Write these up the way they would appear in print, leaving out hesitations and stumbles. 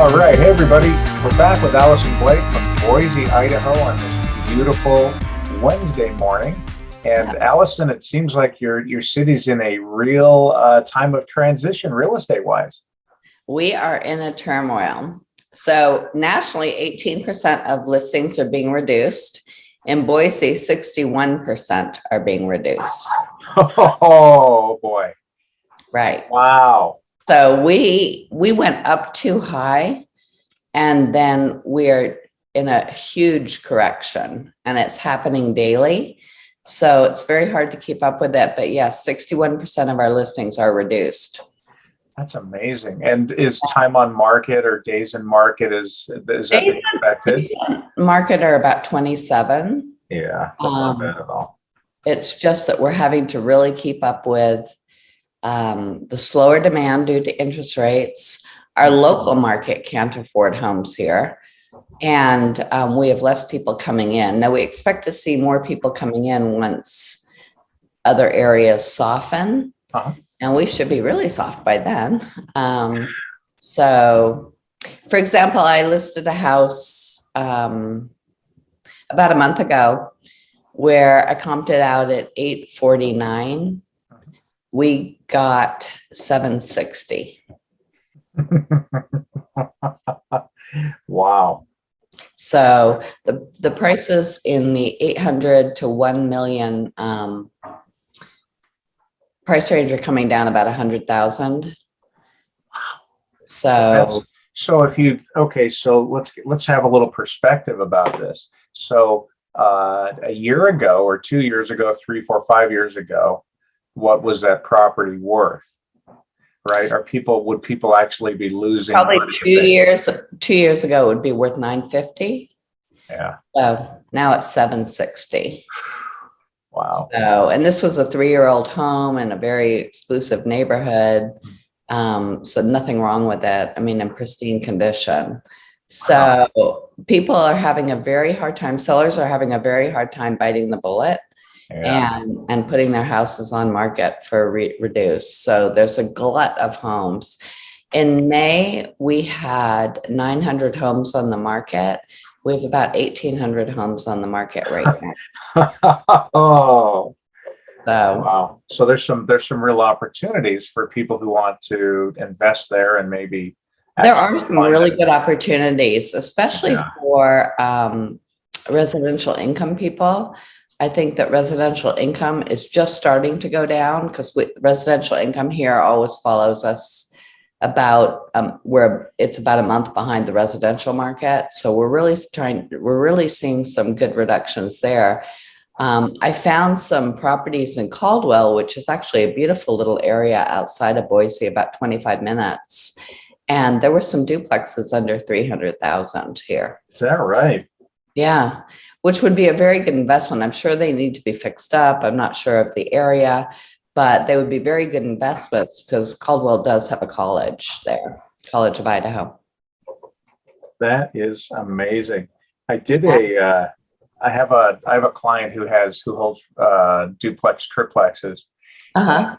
All right. Hey, everybody. We're back with Alison Blake from Boise, Idaho on this beautiful Wednesday morning. And Allison, it seems like your city's in a real time of transition real estate wise. We are in a turmoil. So nationally, 18% of listings are being reduced. In Boise, 61% are being reduced. Oh, boy. Right. Wow. So we went up too high, and then we're in a huge correction, and it's happening daily. So it's very hard to keep up with it. But yes, 61% of our listings are reduced. That's amazing. And is time on market or days in market, is that being affected? Market are about 27. Yeah, that's not bad at all. It's just that we're having to really keep up with the slower demand due to interest rates. Our local market can't afford homes here, and we have less people coming in. Now we expect to see more people coming in once other areas soften, and we should be really soft by then. So, for example, I listed a house about a month ago where I comped it out at 849. We got 760. Wow. So the prices in the 800 to 1 million price range are coming down about 100,000. So if you, okay, so let's have a little perspective about this. So a year ago or 2 years ago, 3, 4, 5 years ago, what was that property worth? Right? Would people actually be losing? Probably 2 years ago it would be worth 950. Yeah. So now it's 760. Wow. So, and this was a 3-year-old home in a very exclusive neighborhood. So nothing wrong with it. I mean, in pristine condition. So people are having a very hard time. Sellers are having a very hard time biting the bullet. Yeah. And putting their houses on market for reduced. So there's a glut of homes. In May, we had 900 homes on the market. We have about 1,800 homes on the market right now. Oh, so wow. So there's some real opportunities for people who want to invest there, and maybe there are some really good opportunities, especially for residential income people. I think that residential income is just starting to go down because residential income here always follows us about where it's about a month behind the residential market. So we're really seeing some good reductions there. I found some properties in Caldwell, which is actually a beautiful little area outside of Boise, about 25 minutes. And there were some duplexes under 300,000 here. Is that right? Yeah, which would be a very good investment. I'm sure they need to be fixed up. I'm not sure of the area, but they would be very good investments because Caldwell does have a college there, College of Idaho. That is amazing. I have a client who holds duplex triplexes. On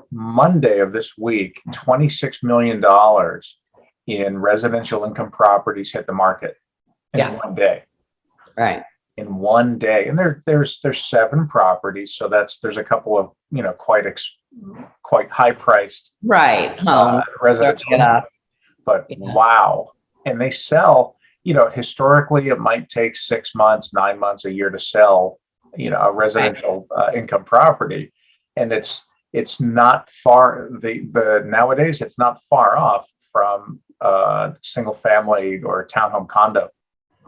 Monday of this week, $26 million in residential income properties hit the market in one day. Right. In one day. And there's 7 properties. So there's a couple of, quite high priced residential. But wow. And they sell, historically it might take 6 months, 9 months, a year to sell, a residential income property. And it's not far, nowadays it's not far off from single family or townhome condo.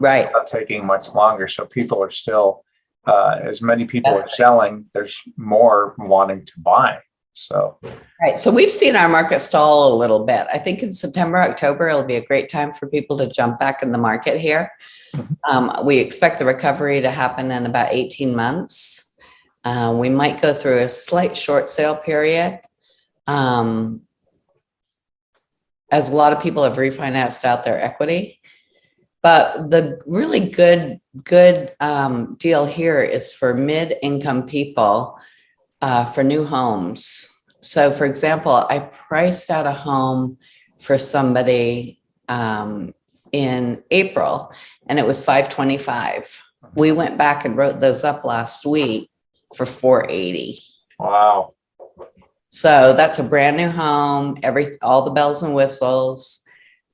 Right. It's not taking much longer. So people are still, as many people are selling, there's more wanting to buy. So. Right. So we've seen our market stall a little bit. I think in September, October, it'll be a great time for people to jump back in the market here. We expect the recovery to happen in about 18 months. We might go through a slight short sale period. As a lot of people have refinanced out their equity. But the really good deal here is for mid-income people for new homes. So for example, I priced out a home for somebody in April, and it was 525. We went back and wrote those up last week for 480. Wow. So that's a brand new home, all the bells and whistles,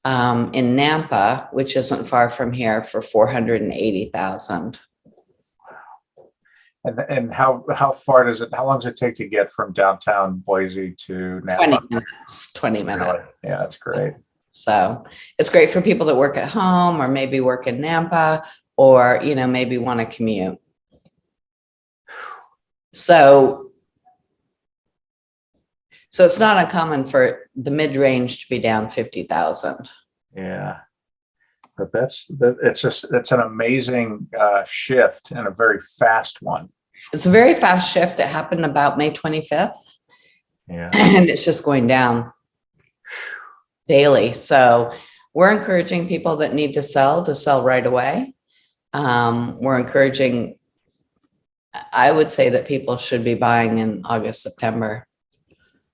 in Nampa, which isn't far from here, for 480,000. And how far how long does it take to get from downtown Boise to Napa? 20 minutes. Really? Yeah, that's great. So it's great for people that work at home or maybe work in Nampa, or, maybe want to commute. So it's not uncommon for the mid-range to be down 50,000. Yeah. But it's an amazing shift, and a very fast one. It's a very fast shift. It happened about May 25th. Yeah. And it's just going down daily. So we're encouraging people that need to sell right away. We're encouraging, I would say that people should be buying in August, September,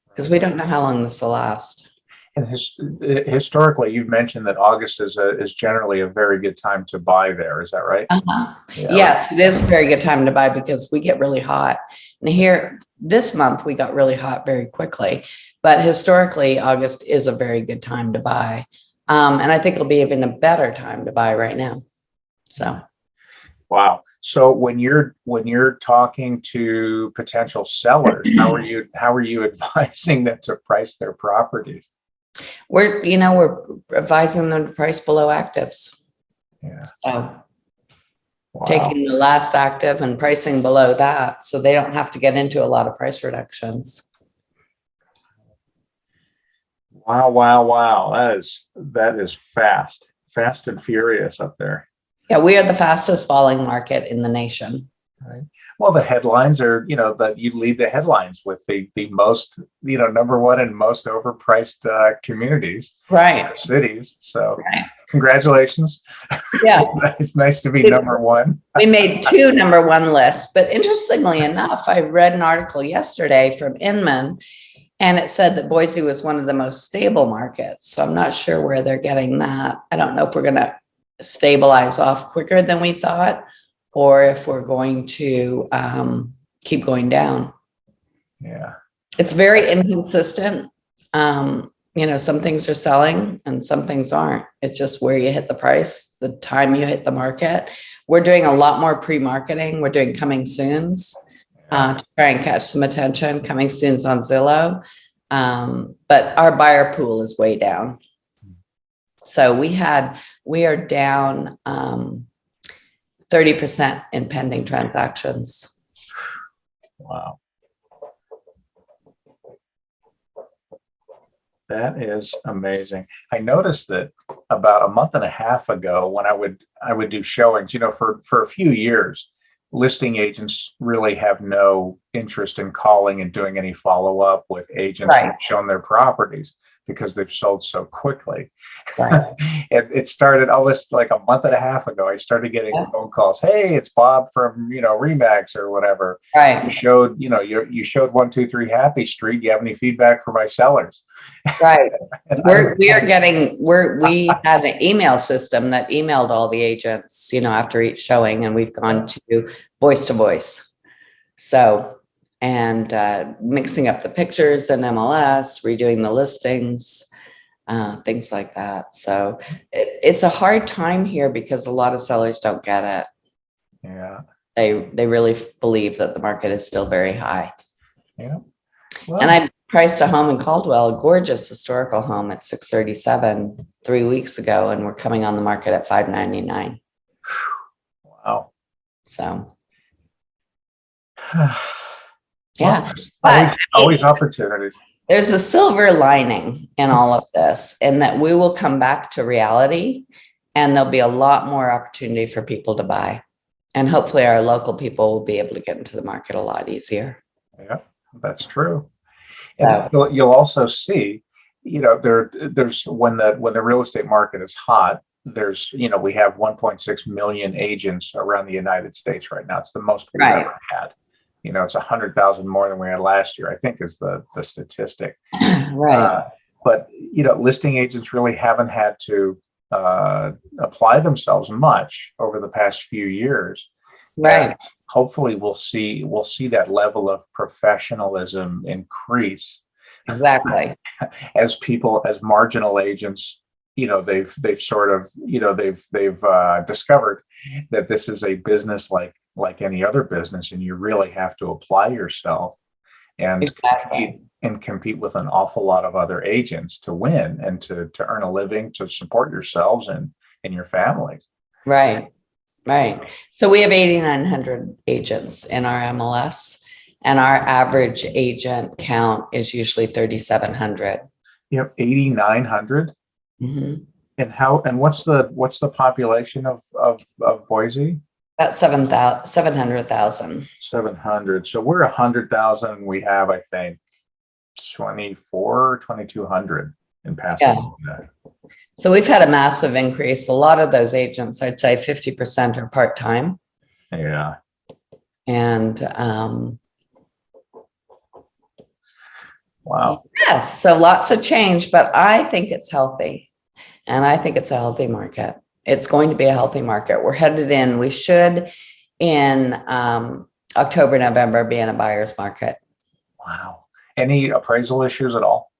because we don't know how long this will last. And historically, you've mentioned that August is generally a very good time to buy there. Is that right? Uh-huh. Yeah. Yes, it is a very good time to buy because we get really hot. And here this month, we got really hot very quickly. But historically, August is a very good time to buy. And I think it'll be even a better time to buy right now. So. Wow. So when you're talking to potential sellers, how are you advising them to price their properties? We're advising them to price below actives. Yeah. So Wow. taking the last active and pricing below that, so they don't have to get into a lot of price reductions. Wow. That is fast and furious up there. Yeah, we are the fastest falling market in the nation. Right. Well, the headlines are, that you lead the headlines with the most, number one and most overpriced communities, right? Cities. So, right. Congratulations. Yeah, it's nice to be number one. We made 2 number one lists, but interestingly enough, I read an article yesterday from Inman, and it said that Boise was one of the most stable markets. So I'm not sure where they're getting that. I don't know if we're going to stabilize off quicker than we thought, or if we're going to keep going down. Yeah. It's very inconsistent. Some things are selling and some things aren't. It's just where you hit the price, the time you hit the market. We're doing a lot more pre-marketing. We're doing coming soons to try and catch some attention, coming soons on Zillow. But our buyer pool is way down. So we are down 30% in pending transactions. Wow. That is amazing. I noticed that about a month and a half ago, when I would do showings, for a few years, listing agents really have no interest in calling and doing any follow-up with agents Right. who've shown their properties because they've sold so quickly. Right. It started almost like a month and a half ago. I started getting phone calls. Hey, it's Bob from, Remax or whatever. Right. You showed 123 Happy Street. Do you have any feedback for my sellers? Right. We had an email system that emailed all the agents, after each showing, and we've gone to voice. So, and mixing up the pictures and MLS, redoing the listings, things like that. So it's a hard time here because a lot of sellers don't get it. Yeah. They really believe that the market is still very high. Yeah. Well, and I priced a home in Caldwell, a gorgeous historical home at 637 3 weeks ago, and we're coming on the market at 599. Wow. So yeah, well, always opportunities. There's a silver lining in all of this, and that we will come back to reality, and there'll be a lot more opportunity for people to buy, and hopefully our local people will be able to get into the market a lot easier. Yeah, that's true. So, and you'll also see, there's when the real estate market is hot, there's, we have 1.6 million agents around the United States right now. It's the most we've ever had. It's 100,000 more than we had last year, I think, is the statistic. right. but listing agents really haven't had to apply themselves much over the past few years. Right. And hopefully we'll see that level of professionalism increase Exactly. as marginal agents, they've sort of, they've discovered that this is a business like any other business, and you really have to apply yourself and Exactly. compete with an awful lot of other agents to win and to earn a living, to support yourselves and your families. Right. Right. So we have 8,900 agents in our MLS, and our average agent count is usually 3,700. You have 8,900. Mm-hmm. And what's the population of Boise? About 700,000. 700. So we're 100,000. We have, I think, 2,200 in Pasadena. Yeah. So we've had a massive increase. A lot of those agents, I'd say 50% are part-time. Yeah. And wow. yes, so lots of change, but I think it's healthy. And I think it's a healthy market. It's going to be a healthy market. We're headed in. We should, in October, November, be in a buyer's market. Wow. Any appraisal issues at all?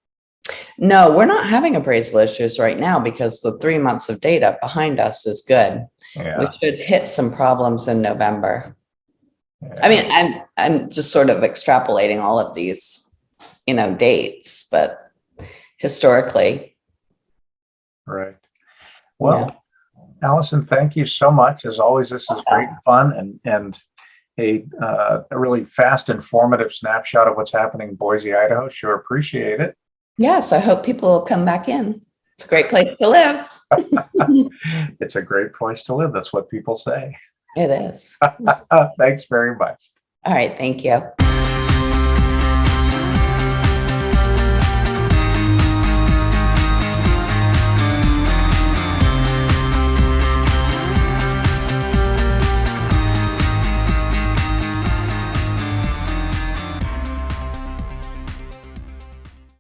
No, we're not having appraisal issues right now because the 3 months of data behind us is good. Yeah. We should hit some problems in November. Yeah. I mean, I'm just sort of extrapolating all of these, dates, but historically. Right. Well, Alison, thank you so much. As always, this is great fun and a really fast, informative snapshot of what's happening in Boise, Idaho. Sure appreciate it. Yes, I hope people will come back in. It's a great place to live. It's a great place to live. That's what people say. It is. Thanks very much. All right. Thank you.